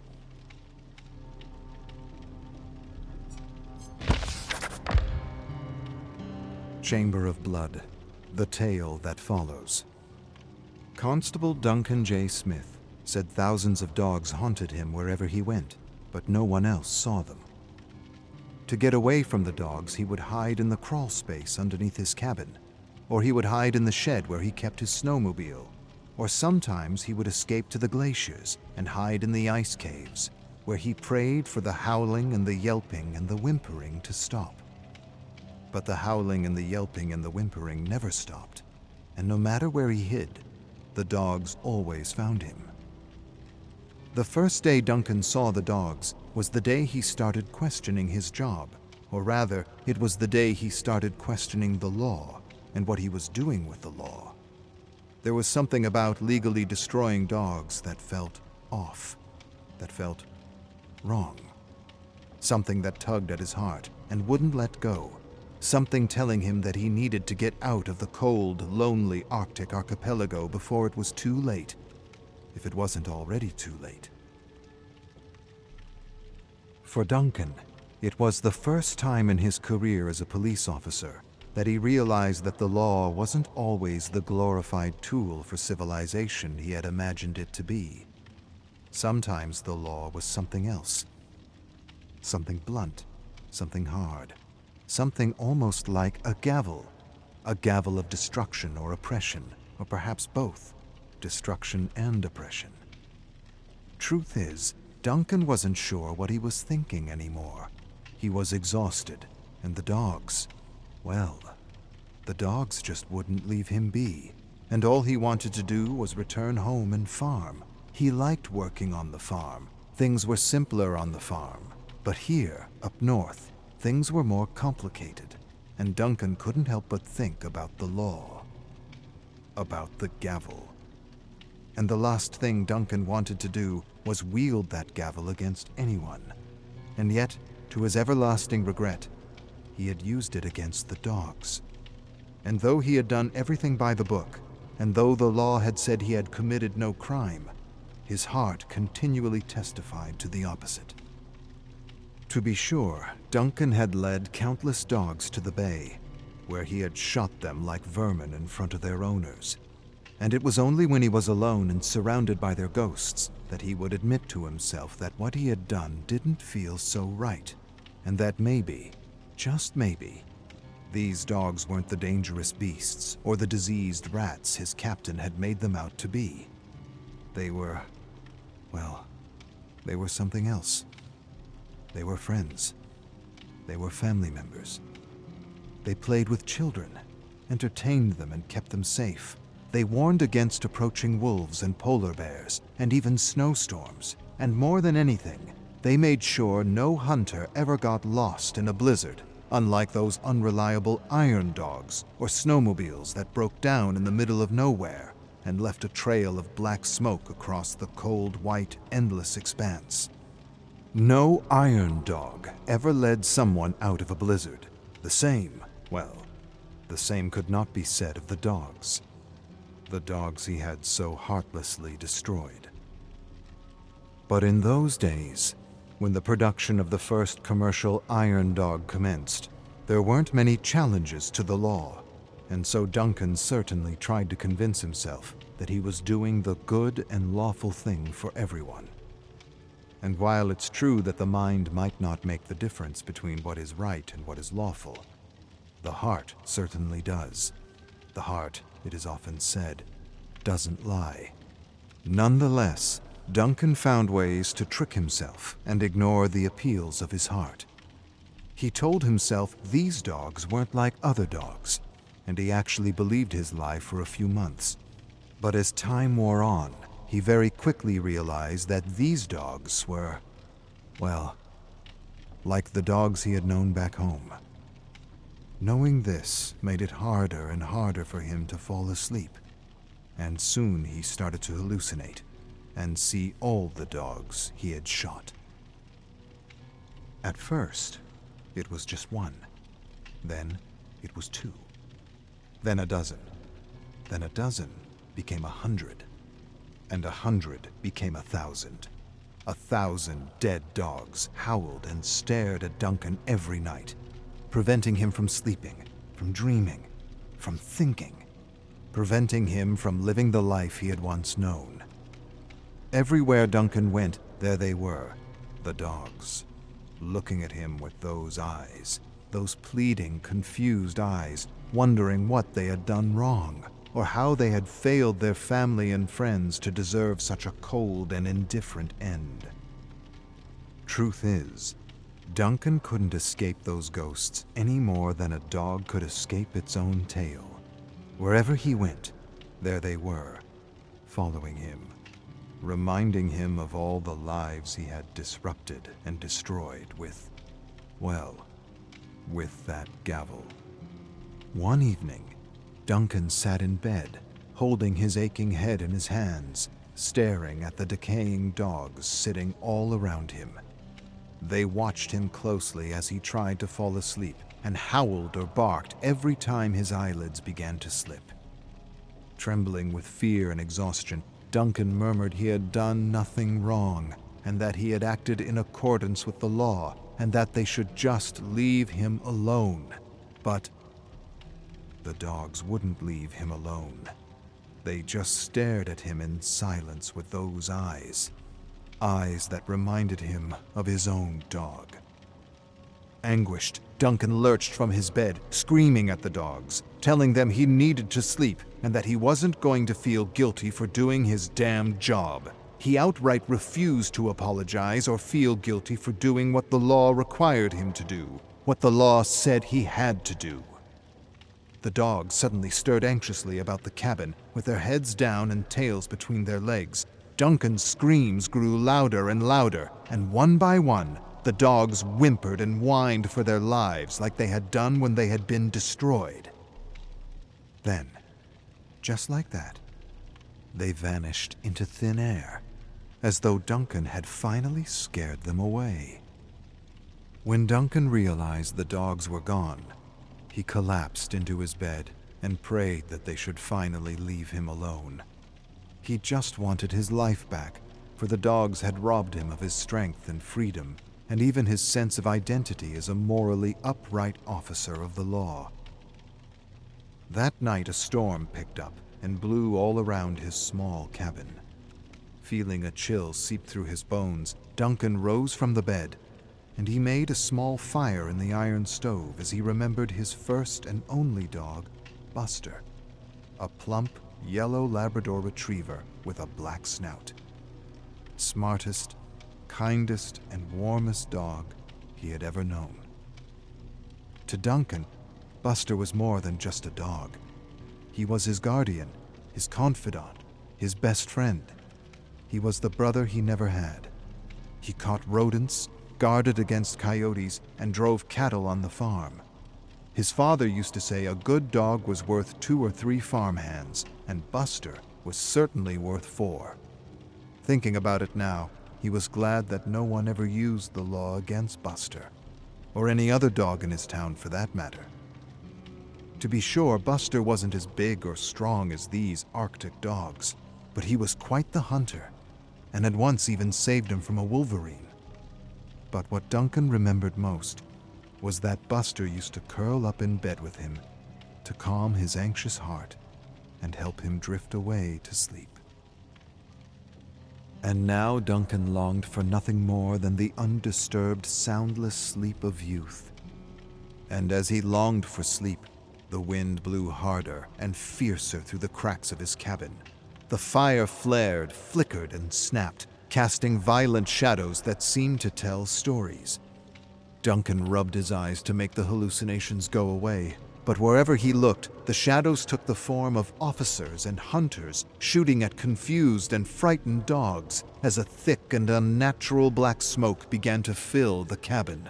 Chamber of Blood. The Tale That Follows. Constable Duncan J. Smith said thousands of dogs haunted him wherever he went, but no one else saw them. To get away from the dogs, he would hide in the crawl space underneath his cabin, or he would hide in the shed where he kept his snowmobile, or sometimes he would escape to the glaciers and hide in the ice caves, where he prayed for the howling and the yelping and the whimpering to stop. But the howling and the yelping and the whimpering never stopped, and no matter where he hid, the dogs always found him. The first day Duncan saw the dogs was the day he started questioning his job, or rather, it was the day he started questioning the law and what he was doing with the law. There was something about legally destroying dogs that felt off, that felt wrong. Something that tugged at his heart and wouldn't let go. Something telling him that he needed to get out of the cold, lonely Arctic archipelago before it was too late, if it wasn't already too late. For Duncan, it was the first time in his career as a police officer that he realized that the law wasn't always the glorified tool for civilization he had imagined it to be. Sometimes the law was something else. Something blunt, something hard. Something almost like a gavel of destruction or oppression, or perhaps both, destruction and oppression. Truth is, Duncan wasn't sure what he was thinking anymore. He was exhausted, and the dogs, well, the dogs just wouldn't leave him be, and all he wanted to do was return home and farm. He liked working on the farm. Things were simpler on the farm, but here, up north, things were more complicated, and Duncan couldn't help but think about the law, about the gavel. And the last thing Duncan wanted to do was wield that gavel against anyone. And yet, to his everlasting regret, he had used it against the dogs. And though he had done everything by the book, and though the law had said he had committed no crime, his heart continually testified to the opposite. To be sure, Duncan had led countless dogs to the bay, where he had shot them like vermin in front of their owners. And it was only when he was alone and surrounded by their ghosts that he would admit to himself that what he had done didn't feel so right, and that maybe, just maybe, these dogs weren't the dangerous beasts or the diseased rats his captain had made them out to be. They were, well, they were something else. They were friends. They were family members. They played with children, entertained them and kept them safe. They warned against approaching wolves and polar bears, and even snowstorms. And more than anything, they made sure no hunter ever got lost in a blizzard, unlike those unreliable iron dogs or snowmobiles that broke down in the middle of nowhere and left a trail of black smoke across the cold, white, endless expanse. No iron dog ever led someone out of a blizzard. The same could not be said of the dogs he had so heartlessly destroyed. But in those days, when the production of the first commercial iron dog commenced, there weren't many challenges to the law, and so Duncan certainly tried to convince himself that he was doing the good and lawful thing for everyone. And while it's true that the mind might not make the difference between what is right and what is lawful, the heart certainly does. The heart, it is often said, doesn't lie. Nonetheless, Duncan found ways to trick himself and ignore the appeals of his heart. He told himself these dogs weren't like other dogs, and he actually believed his lie for a few months. But as time wore on, he very quickly realized that these dogs were, well, like the dogs he had known back home. Knowing this made it harder and harder for him to fall asleep, and soon he started to hallucinate and see all the dogs he had shot. At first, it was just one. Then it was two. Then a dozen. Then a dozen became 100. And 100 became 1,000. 1,000 dead dogs howled and stared at Duncan every night, preventing him from sleeping, from dreaming, from thinking, preventing him from living the life he had once known. Everywhere Duncan went, there they were, the dogs, looking at him with those eyes, those pleading, confused eyes, wondering what they had done wrong, or how they had failed their family and friends to deserve such a cold and indifferent end. Truth is, Duncan couldn't escape those ghosts any more than a dog could escape its own tail. Wherever he went, there they were, following him, reminding him of all the lives he had disrupted and destroyed with that gavel. One evening, Duncan sat in bed, holding his aching head in his hands, staring at the decaying dogs sitting all around him. They watched him closely as he tried to fall asleep and howled or barked every time his eyelids began to slip. Trembling with fear and exhaustion, Duncan murmured he had done nothing wrong and that he had acted in accordance with the law and that they should just leave him alone. But the dogs wouldn't leave him alone. They just stared at him in silence with those eyes that reminded him of his own dog. Anguished, Duncan lurched from his bed, screaming at the dogs, telling them he needed to sleep and that he wasn't going to feel guilty for doing his damn job. He outright refused to apologize or feel guilty for doing what the law required him to do, what the law said he had to do. The dogs suddenly stirred anxiously about the cabin, with their heads down and tails between their legs. Duncan's screams grew louder and louder, and one by one, the dogs whimpered and whined for their lives like they had done when they had been destroyed. Then, just like that, they vanished into thin air, as though Duncan had finally scared them away. When Duncan realized the dogs were gone, he collapsed into his bed and prayed that they should finally leave him alone. He just wanted his life back, for the dogs had robbed him of his strength and freedom, and even his sense of identity as a morally upright officer of the law. That night a storm picked up and blew all around his small cabin. Feeling a chill seep through his bones, Duncan rose from the bed, and he made a small fire in the iron stove as he remembered his first and only dog, Buster, a plump, yellow Labrador retriever with a black snout. Smartest, kindest, and warmest dog he had ever known. To Duncan, Buster was more than just a dog. He was his guardian, his confidant, his best friend. He was the brother he never had. He caught rodents, guarded against coyotes, and drove cattle on the farm. His father used to say a good dog was worth 2 or 3 farmhands, and Buster was certainly worth 4. Thinking about it now, he was glad that no one ever used the law against Buster, or any other dog in his town for that matter. To be sure, Buster wasn't as big or strong as these Arctic dogs, but he was quite the hunter, and had once even saved him from a wolverine. But what Duncan remembered most was that Buster used to curl up in bed with him to calm his anxious heart and help him drift away to sleep. And now Duncan longed for nothing more than the undisturbed, soundless sleep of youth. And as he longed for sleep, the wind blew harder and fiercer through the cracks of his cabin. The fire flared, flickered, and snapped, casting violent shadows that seemed to tell stories. Duncan rubbed his eyes to make the hallucinations go away, but wherever he looked, the shadows took the form of officers and hunters shooting at confused and frightened dogs as a thick and unnatural black smoke began to fill the cabin.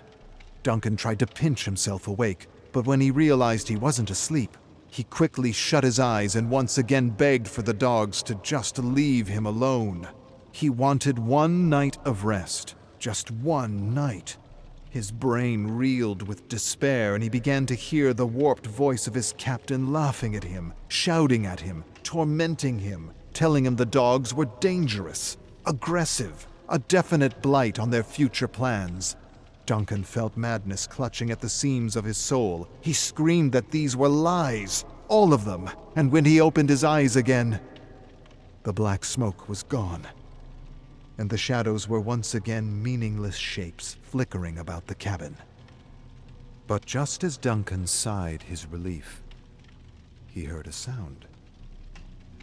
Duncan tried to pinch himself awake, but when he realized he wasn't asleep, he quickly shut his eyes and once again begged for the dogs to just leave him alone. He wanted one night of rest, just one night. His brain reeled with despair, and he began to hear the warped voice of his captain laughing at him, shouting at him, tormenting him, telling him the dogs were dangerous, aggressive, a definite blight on their future plans. Duncan felt madness clutching at the seams of his soul. He screamed that these were lies, all of them, and when he opened his eyes again, the black smoke was gone, and the shadows were once again meaningless shapes flickering about the cabin. But just as Duncan sighed his relief, he heard a sound.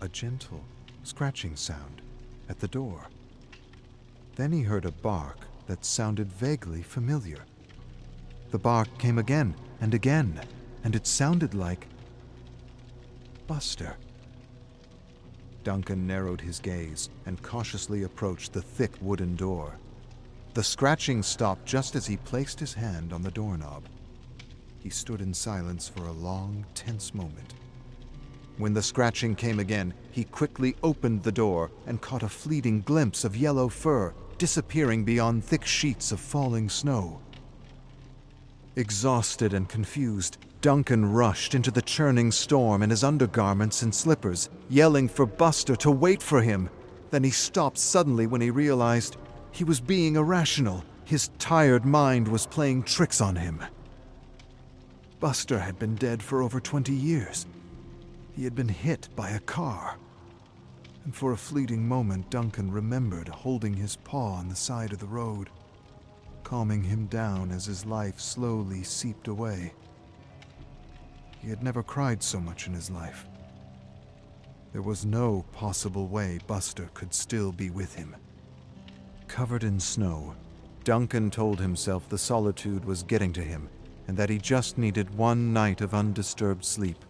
A gentle, scratching sound at the door. Then he heard a bark that sounded vaguely familiar. The bark came again, and it sounded like Buster. Duncan narrowed his gaze and cautiously approached the thick wooden door. The scratching stopped just as he placed his hand on the doorknob. He stood in silence for a long, tense moment. When the scratching came again, he quickly opened the door and caught a fleeting glimpse of yellow fur disappearing beyond thick sheets of falling snow. Exhausted and confused, Duncan rushed into the churning storm in his undergarments and slippers, yelling for Buster to wait for him. Then he stopped suddenly when he realized he was being irrational. His tired mind was playing tricks on him. Buster had been dead for over 20 years. He had been hit by a car. And for a fleeting moment, Duncan remembered holding his paw on the side of the road, calming him down as his life slowly seeped away. He had never cried so much in his life. There was no possible way Buster could still be with him. Covered in snow, Duncan told himself the solitude was getting to him and that he just needed one night of undisturbed sleep.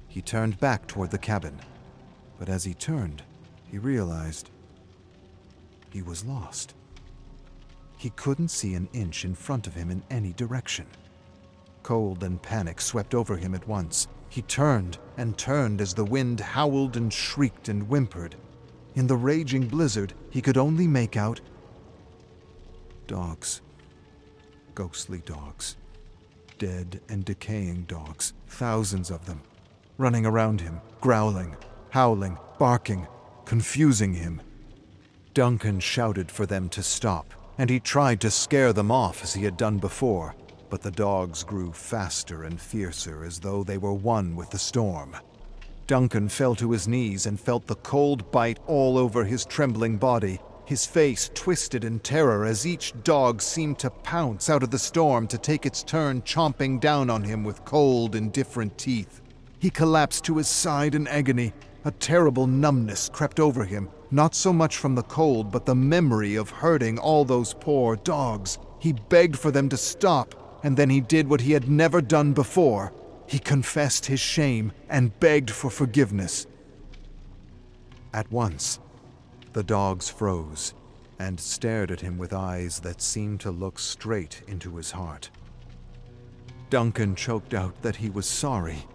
He turned back toward the cabin, but as he turned, he realized he was lost. He couldn't see an inch in front of him in any direction. Cold and panic swept over him at once. He turned and turned as the wind howled and shrieked and whimpered. In the raging blizzard, he could only make out dogs. Ghostly dogs. Dead and decaying dogs. Thousands of them. Running around him, growling, howling, barking, confusing him. Duncan shouted for them to stop, and he tried to scare them off as he had done before, but the dogs grew faster and fiercer as though they were one with the storm. Duncan fell to his knees and felt the cold bite all over his trembling body. His face twisted in terror as each dog seemed to pounce out of the storm to take its turn chomping down on him with cold, indifferent teeth. He collapsed to his side in agony. A terrible numbness crept over him, not so much from the cold, but the memory of hurting all those poor dogs. He begged for them to stop, and then he did what he had never done before. He confessed his shame and begged for forgiveness. At once, the dogs froze and stared at him with eyes that seemed to look straight into his heart. Duncan choked out that he was sorry,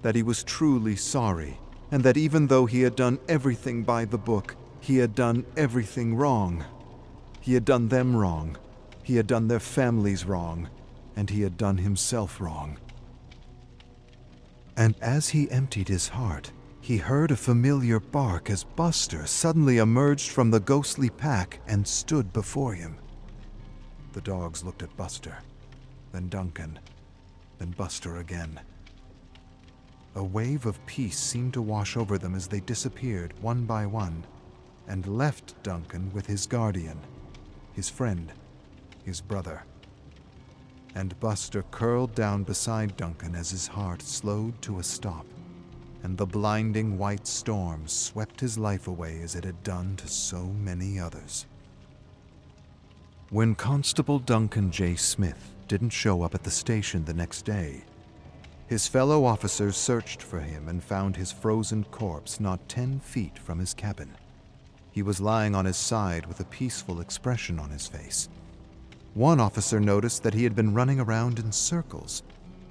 that he was truly sorry, and that even though he had done everything by the book, he had done everything wrong. He had done them wrong, he had done their families wrong, and he had done himself wrong. And as he emptied his heart, he heard a familiar bark as Buster suddenly emerged from the ghostly pack and stood before him. The dogs looked at Buster, then Duncan, then Buster again. A wave of peace seemed to wash over them as they disappeared one by one, and left Duncan with his guardian, his friend, his brother. And Buster curled down beside Duncan as his heart slowed to a stop, and the blinding white storm swept his life away as it had done to so many others. When Constable Duncan J. Smith didn't show up at the station the next day, his fellow officers searched for him and found his frozen corpse not 10 feet from his cabin. He was lying on his side with a peaceful expression on his face. One officer noticed that he had been running around in circles,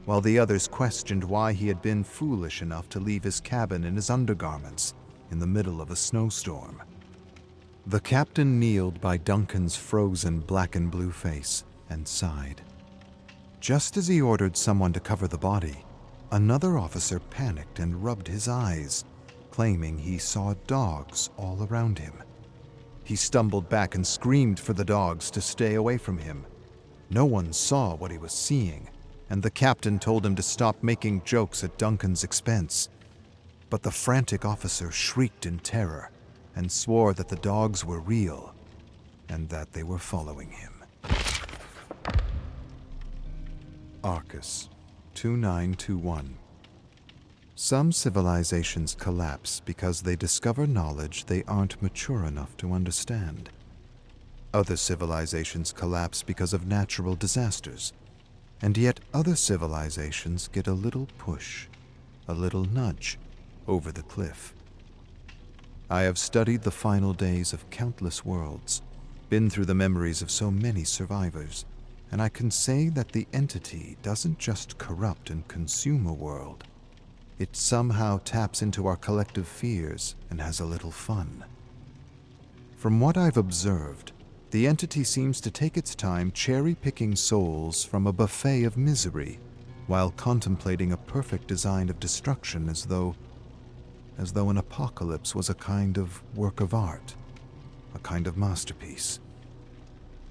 while the others questioned why he had been foolish enough to leave his cabin in his undergarments in the middle of a snowstorm. The captain kneeled by Duncan's frozen black and blue face and sighed. Just as he ordered someone to cover the body, another officer panicked and rubbed his eyes, claiming he saw dogs all around him. He stumbled back and screamed for the dogs to stay away from him. No one saw what he was seeing, and the captain told him to stop making jokes at Duncan's expense. But the frantic officer shrieked in terror and swore that the dogs were real and that they were following him. Arcus 2921. Some civilizations collapse because they discover knowledge they aren't mature enough to understand. Other civilizations collapse because of natural disasters, and yet other civilizations get a little push, a little nudge, over the cliff. I have studied the final days of countless worlds, been through the memories of so many survivors, and I can say that the entity doesn't just corrupt and consume a world. It somehow taps into our collective fears and has a little fun. From what I've observed, the entity seems to take its time cherry-picking souls from a buffet of misery, while contemplating a perfect design of destruction as though an apocalypse was a kind of work of art, a kind of masterpiece.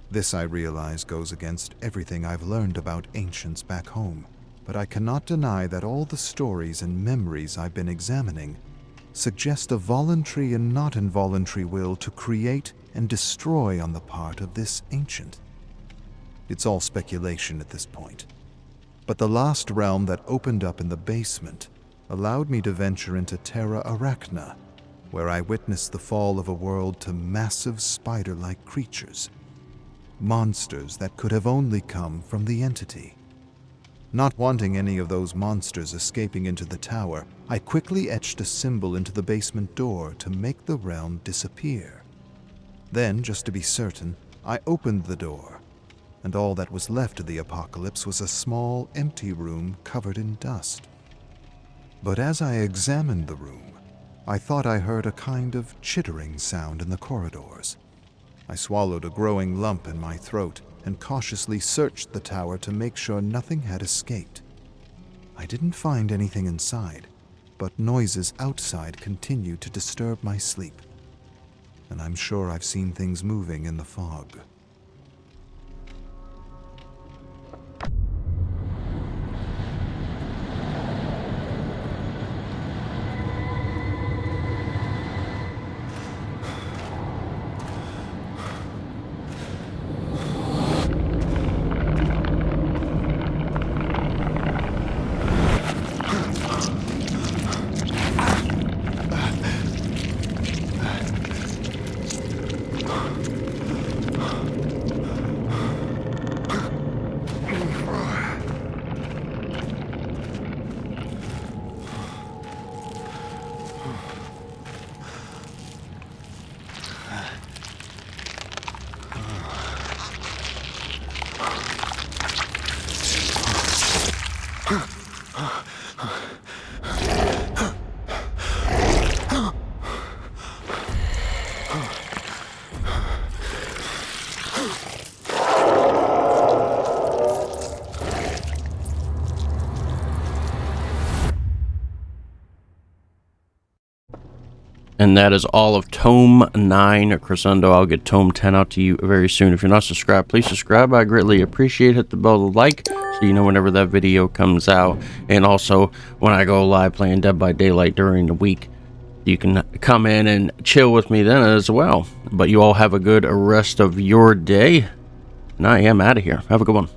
This, I realize, goes against everything I've learned about ancients back home, but I cannot deny that all the stories and memories I've been examining suggest a voluntary and not involuntary will to create and destroy on the part of this ancient. It's all speculation at this point, but the last realm that opened up in the basement allowed me to venture into Terra Arachna, where I witnessed the fall of a world to massive spider-like creatures, monsters that could have only come from the entity. Not wanting any of those monsters escaping into the tower, I quickly etched a symbol into the basement door to make the realm disappear. Then, just to be certain, I opened the door, and all that was left of the apocalypse was a small, empty room covered in dust. But as I examined the room, I thought I heard a kind of chittering sound in the corridors. I swallowed a growing lump in my throat and cautiously searched the tower to make sure nothing had escaped. I didn't find anything inside, but noises outside continued to disturb my sleep, and I'm sure I've seen things moving in the fog. And that is all of Tome 9 Crescendo. I'll get Tome 10 out to you very soon. If you're not subscribed, please subscribe. I greatly appreciate it. Hit the bell to like so you know whenever that video comes out. And also, when I go live playing Dead by Daylight during the week, you can come in and chill with me then as well. But you all have a good rest of your day. And I am out of here. Have a good one.